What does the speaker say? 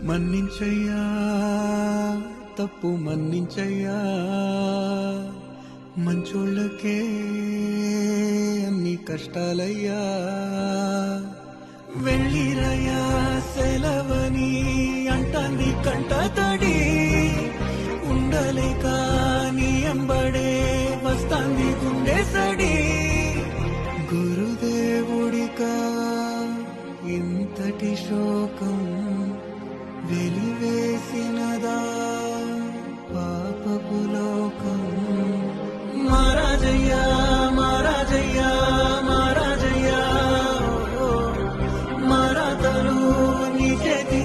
మన్నించయ్యా తప్పు మన్నించయ్యా మంచోళ్ళకే అన్ని కష్టాలయ్యా వెళ్ళిరయ్యా సెలవని అంటాంది కంట తడి ఉండలేక నీ ఎంబడే వస్తాంది గుండె సడి గురుదేవుడికా ఇంతటి శోకం వెలివేసినదా పాపపు లోకం మహారాజయ్యా మహారాజయ్యా మహారాజయ్యా మరాతలు నీ చేతి